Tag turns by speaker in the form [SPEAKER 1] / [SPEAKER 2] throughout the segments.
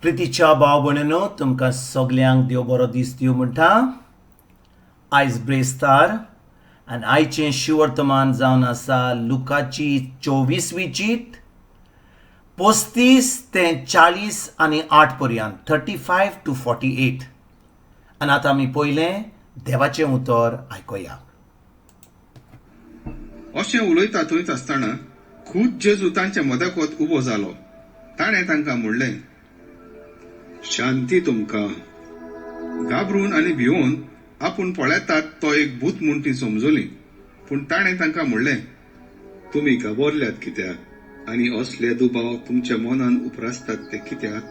[SPEAKER 1] प्रितीच्या भाव भयणींनो, तुमकां सगल्यांक देव बरो दीस दिवं म्हणटा. आयज ब्रेस्तार आनी आयचें शिवर्तमान जावन आसा लुकाची 24वी चीट 35 ते 40 आनी 8 पर्यंत 35 to 48. आनी आतां आमी पयलें देवाचें उतर आयकुया.
[SPEAKER 2] अशें उलयता थंयच आसतना खुद जेजू तांच्या मदकोत उबो जालो. ताणें तांकां म्हणलें, शांती तुमकां. घाबरून आनी भिवून आपूण पळयतात तो एक भूत म्हूण ती समजली. पूण ताणें तांकां म्हणलें, तुमी घाबरल्यात कित्याक आनी असले दुबाव तुमच्या मनान उप्रासतात ते कित्याक?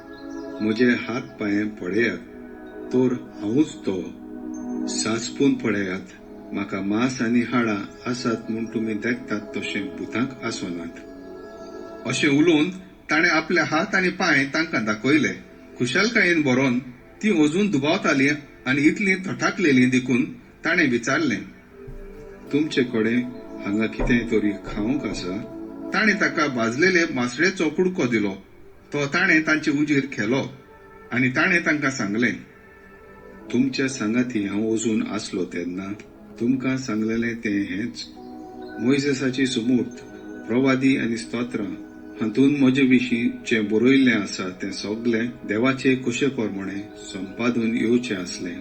[SPEAKER 2] म्हजे हात पांय पळयात, तर हांवूच तो. सासपून पळयात, म्हाका मांस आनी हाडां आसात म्हूण तुमी देखतात तशें भुतांक आसनात. अशें उलोवन ताणें आपले हात आनी पांय तांकां दाखयले. खुशालकायेन बरोवन ती अजून दुबावताली आनी इतली तटाकलेली देखून ताणें विचारलें, तुमचे कडेन हांगा कितेंय तरी खावंक आसा? ताणें ताका भाजलेले मासळेचो कुडको दिलो. तो ताणें तांचे उजेर खेलो आनी ताणें तांकां सांगलें, तुमच्या सांगाती हांव अजून आसलो तेन्ना तुमकां सांगलेलें तें हेंच. मोइसेसाची सुमूर्त, प्रवादी आनी स्तोत्रां हातूंत म्हजे विशीं जें बरयल्लें आसा तें सगळें देवाचे कुशेपरमणे संपादून येवचें आसलें.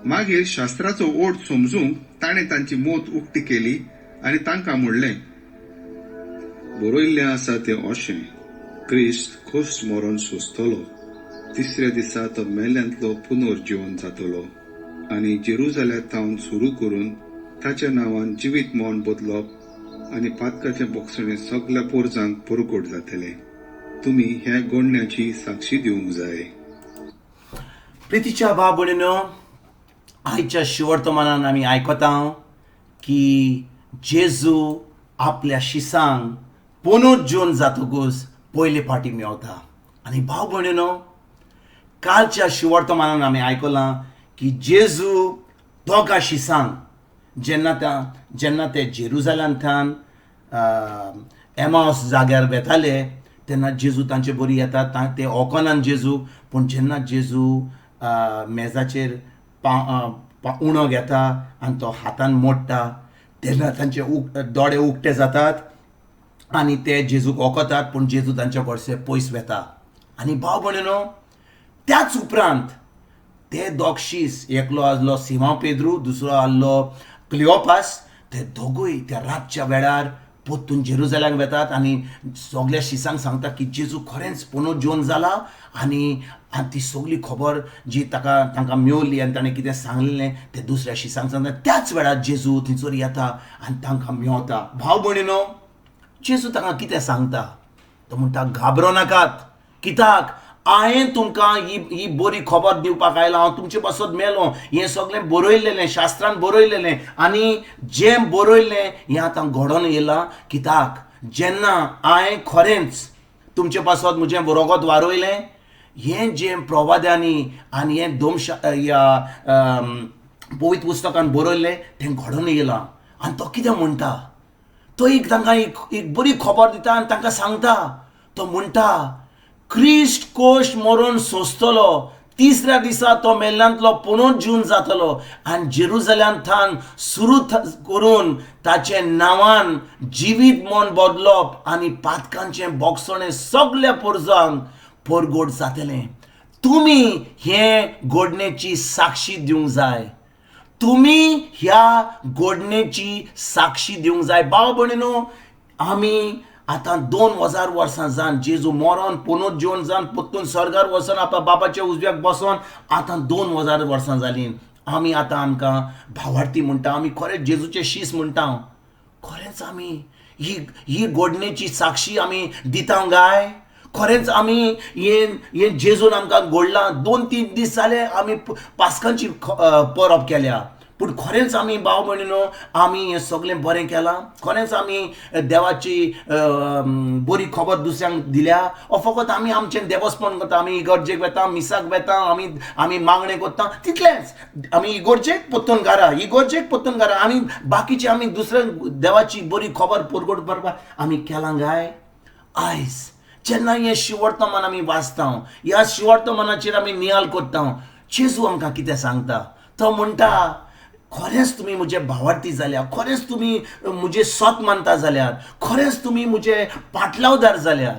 [SPEAKER 2] मागीर शास्त्राचो ओठ समजूंक ताणें तांची मोत उक्ती केली आनी तांकां म्हणलें, बरयल्लें आसा तें अशें, क्रिस्त खोस मरोन सोंसतलो, तिसऱ्या दिसा तो मेल्यांतलो पुनर्जीवन जातलो आनी जेरुजाल्यांतावन सुरू करून ताच्या नांवान जिवीत मोन बदलप आनी पातकाचें बोगसणें सगळ्या पोरजांक परगट जातलें. तुमी ह्या घडण्याची साक्षी दिवंक जाय.
[SPEAKER 1] प्रितीच्या भाव भयणींनो, आयच्या शिवर्तमानान आमी आयकता की जेजू आपल्या शिसांक पुनर्जीवन जातकूच पयले फावटी मेवता. आनी भाव भयणींनो, कालच्या शिवर्तमानान आमी आयकलां की जेजू दोगा शिसांक जेन्ना ते जेरुजाल्यांतल्यान एमाउस जाग्यार वेताले तेन्ना जेजू तांचे बरी येतात. ते ओकोनान जेजू, पूण जेन्ना जेजू मेजाचेर उणो घेता आनी तो हातान मोडटा तेन्ना तांचे दोळे उक्ते जातात आनी ते जेजूक ओकोतात, पूण जेजू तांचे कडचे पयस वेता. आनी भाव भयणींनो, त्याच उपरांत ते दोग शीस, एकलो आसलो सिमांव पेद्रू, दुसरो आसलो क्लिओपास, ते दोगूय त्या रातच्या वेळार पोत्तून जेरुजाल्याक वेतात आनी सगळ्या शिसांक सांगता की जेजू खरेंच पुनर्जीवन जाला. आनी ती सगळी खबर जी तांकां मेवली आनी ताणें कितें सांगलेलें ते दुसऱ्या शिसांक सांगता. त्याच वेळार जेजू थंयसर येता आनी तांकां मेवता. भाव भयणींनो, जेजू तांकां कितें सांगता? तो म्हणटा, घाबरो नाकात, कित्याक हांवें तुमकां ही बरी खबर दिवपाक आयला. हांव तुमचे पासत मेलो. हें सगळें बरयलेलें, शास्त्रान बरयलेलें आनी जें बरयलें हें आतां घडोवन येयलां. कित्याक जेन्ना हांवें खरेंच तुमचे पासत म्हजें रोगत वारयलें, हें जें प्रवाद्यांनी आनी हें पवित्र पुस्तकान बरयल्लें तें घडोवन येयलां. आनी तो कितें म्हणटा? तो तांकां एक बरी खबर दिता आनी तांकां सांगता. तो म्हणटा, क्रिस्ट कोश मरून सोंसतलो, तिसऱ्या दिसा तो मेल्ल्यांतलो पुनर्जीवन जातलो आनी जेरुजाल्यांतान सुरू करून ताचे नांवान जिवीत मोन बदलप आनी पातकांचें बोगसणें सगळ्या पोरजांक परगट जातलें. तुमी हे घडणेची साक्षी दिवंक जाय. तुमी ह्या घडणेची साक्षी दिवंक जाय. भाव भयणींनो, आमी आतां 2000 वर्सां जावन जेजू मरोन पुनर्जीवन जावन पोत्तून स्वर्गार वचोन आपल्या बापाच्या उजव्याक बसोन आतां 2000 वर्सां जालीं. आमी आतां आमकां भावार्थी म्हणटा, आमी खरेंच जेजूचे शीस म्हणटा. खरेंच आमी ही घडणेची साक्षी आमी दिता काय? खरेंच आमी हें जेजून आमकां घडलां. 2-3 दीस जाले आमी पास्कांची परब केल्या, पूण खरेंच आमी भाव भयणींनो आमी हें सगळें बरें केलां? खरेंच आमी देवाची बरी खबर दुसऱ्यांक दिल्या? फकत आमी आमचें देवस्पण करता, आमी इगर्जेक वेता, मिसाक वेता, आमी मागणें करता, तितलेंच? आमी इगर्जेक पोत्तून घरा आमी बाकीचे आमी दुसऱ्या देवाची बरी खबर परगट करपाक आमी केलां काय? आयज जेन्ना हे शिवर्तमान आमी वाचता, ह्या शिवर्तमानाचेर आमी नियाळ कोत्ता, जेजू आमकां कितें सांगता. तो म्हणटा, खरेंच तुमी म्हजे भावार्थी जाल्यार, खरेंच तुमी म्हजे सोत मानता जाल्यार, खरेंच तुमी म्हजे पाटलावदार जाल्यार,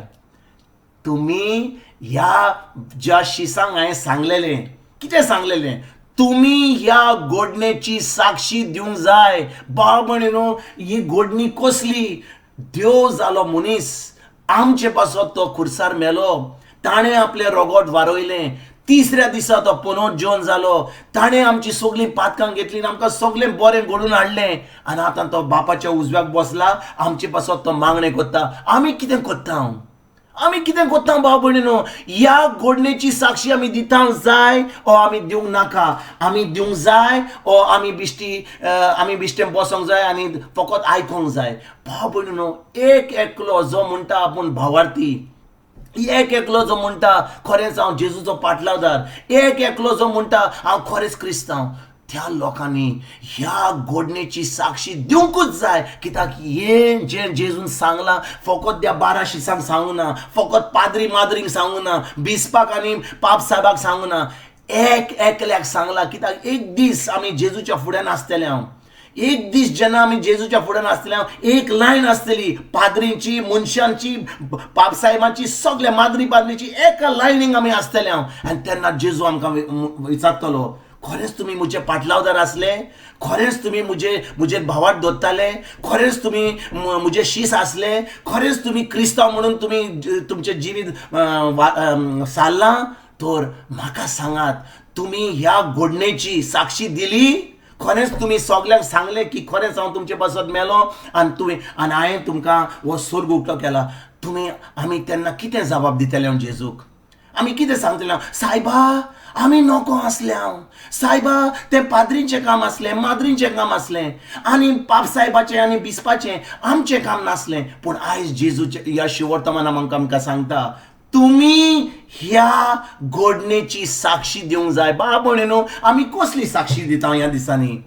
[SPEAKER 1] तुमी ह्या ज्या शिसांक हांवें सांगलेलें, कितें सांगलेलें, तुमी ह्या घडणेची साक्षी दिवंक जाय. भाव भयणीनो, ही घडणी कसली? देव जालो मनीस, आमचे पासत तो खुर्सार मेलो, ताणें आपलें रोगोट वारोयलें, तिसऱ्या दिसा तो पुनोत जेवन जालो, ताणें आमची सगळीं पातकां घेतली, आमकां सगळें बरें घडून हाडलें, आनी आतां तो बापाच्या उजव्याक बसला, आमचे पासत तो मागणें कोत्ता. आमी कितें कोत्ता? आमी कितें कोत्ता भाव भयणीनो? ह्या घडणेची साक्षी आमी दिवंक जाय ओ आमी दिवंक नाका? आमी दिवंक जाय ओ आमी बिश्टें बसोंक जाय आनी फकत आयकूंक जाय? भाव भयणीनो, एक एकलो जो म्हणटा आपूण भावार्थी, एक एकलो जो म्हणटा खरेंच हांव जेजूचो पाटलावदार, एक एकलो जो म्हणटा हांव खरेंच क्रिस्तांव, त्या लोकांनी ह्या घडणेची साक्षी दिवंकूच जाय. कित्याक हे जे जेजून सांगलां फकत त्या 12 शिसांक सांगू ना, फकत पाद्री माद्रींक सांगू ना, बिस्पाक आनी पाप साहेबाक सांगू ना, एक एकल्याक सांगलां. कित्याक एक दीस आमी जेजूच्या फुड्यान आसतले, एक दीस जेन्ना आमी जेजूच्या फुड्यान आसतले, एक लायन आसतली पाद्रींची, मनशांची, पापसाहेबांची, सगळ्या माद्री पाद्रीची एका लायनीक आमी आसतले. आनी तेन्ना जेजू आमकां विचारतलो, खरेंच तुमी म्हजे पाटलावदार आसले? खरेंच तुमी म्हजे भावार्थ दवरताले? खरेंच तुमी म्हजे शीस आसले? खरेंच तुमी क्रिस्तांव म्हणून तुमी तुमचें जिवीत सारलां? तर म्हाका सांगात, तुमी ह्या घडणेची साक्षी दिली? खरेंच तुमी सगळ्यांक सांगलें की खरेंच हांव तुमचे पासत मेलो आनी हांवें तुमकां हो स्वर्ग उक्तो केला? आमी तेन्ना कितें जबाब दितले जेजूक? आमी कितें सांगतले? सायबा, आमी नोको आसले, सायबा तें पाद्रींचें काम आसलें, माद्रींचें काम आसलें, आनी पाप साहेबाचें आनी बिस्पाचें आमचें काम नासलें. पूण आयज जेजूच्या ह्या शिवर्तमानान आमकां सांगता, तुमी ह्या घडणेची साक्षी दिवंक जाय. बाब भयणीनो, आमी कसली साक्षी दिता ह्या दिसांनी?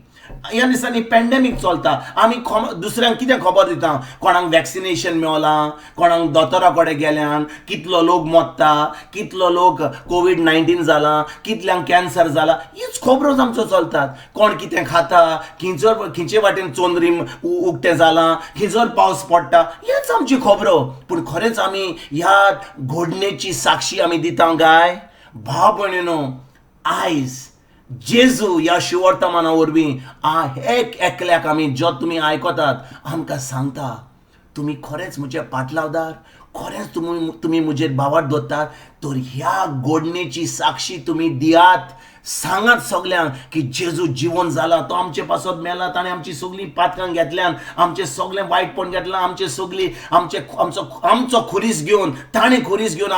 [SPEAKER 1] ह्या दिसांनी पॅन्डेमीक चलता, आमी दुसऱ्यांक कितें खबर दिता? कोणाक वॅक्सिनेशन मेवलां, कोणाक दोतोरा कडेन गेल्यान, कितलो लोक मरता, कितलो लोक कोविड-19 जाला, कितल्यांक कॅन्सर जाला, हीच खबरो आमच्यो चलतात. कोण कितें खाता, खंयचे वाटेन चोंदरीम उक्तें जालां, खंयसर पावस पडटा, हेच आमची खबरो. पूण खरेंच आमी ह्या घडणेची साक्षी आमी दिता काय? भाव भयणीनो, आयज जेजू ह्या शिवर्तमाना वरवीं एक एकल्याक आमी जो तुमी आयकतात आमकां सांगता, तुमी खरेंच म्हजे पाटलावदार, खरेंच तुमी म्हजेर भावार्थ दवरतात, तर ह्या घडणेची साक्षी तुमी दियात. सांगात सगळ्यांक की जेजू जिवन जाला, तो आमचे पासत मेला, ताणें आमची सगळीं पातकां घेतल्यान, आमचें सगळें वायटपण घेतलां, आमचो खुरीस घेवन, ताणें खुरीस घेवन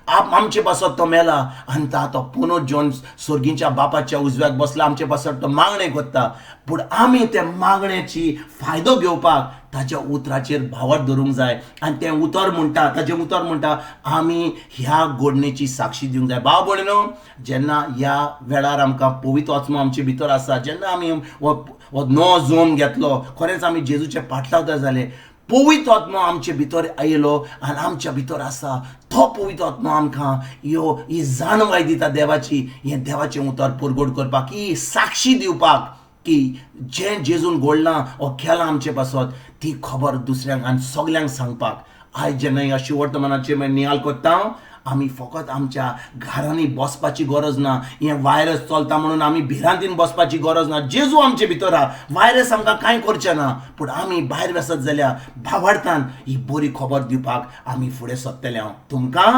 [SPEAKER 1] आमचे पासत तो मेला, आनी तो पुनोत जेवन सर्गीच्या बापाच्या उजव्याक बसला, आमचे पासत तो मागणें कोत्ता. पूण आमी त्या मागण्याची फायदो घेवपाक ताच्या उतराचेर भावार्थ धरूंक जाय. आनी ताचें उतर म्हणटा आमी ह्या घडणेची साक्षी दिवंक जाय. भाव भयणीनो, जेन्ना ह्या वेळार आमकां पवित्र आत्मा आमचे भितर आसा, जेन्ना आमी हो नवो जल्म घेतलो, खरेंच आमी जेजूचे पाटलावदार जाले, पवित्र आत्मा आमचे भितर आयलो आनी आमच्या भितर आसा, तो पवित्र आत्मा आमकां ही जाणवाय दिता देवाची, हें देवाचें उतर परगट करपाक, ही साक्षी दिवपाक की जें जेजून घडलां ओ केलां आमचे पासत, ती खबर दुसऱ्यांक आनी सगळ्यांक सांगपाक. आयज जेन्ना ह्या शिवर्तमानाचेर नियाळ कोत्ता, आमी फकत आमच्या घरांनी बसपाची गरज ना. हें वायरस चलता म्हणून आमी भिरांतीन बसपाची गरज ना. जेजू आमचे भितर आहा, वायरस आमकां कांय करचें ना. पूण आमी भायर वचत जाल्यार भावार्थान ही बरी खबर दिवपाक आमी फुडें सरतले. तुमकां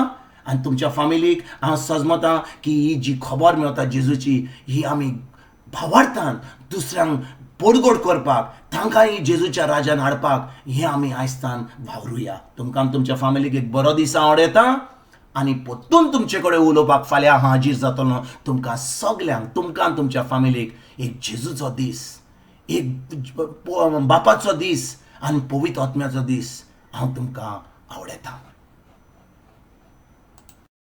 [SPEAKER 1] आनी तुमच्या फॅमिलीक हांव सजमतां की ही जी खबर मेवता जेजूची, ही आमी भावार्थान दुसऱ्यांक परगट करपाक, तांकां ही जेजूच्या राज्यान हाडपाक हें आमी आयजतान वावरुया. तुमकां आनी तुमच्या फॅमिलीक एक बरो दीस हांव येता आनी परतून तुमचे कडेन उलोवपाक फाल्यां हाजीर जातलो. तुमकां सगळ्यांक, तुमकां आनी तुमच्या फॅमिलीक एक जेजूचो दीस, एक बापाचो दीस आनी पवित्र आत्म्याचो दीस हांव तुमकां आवडयतां.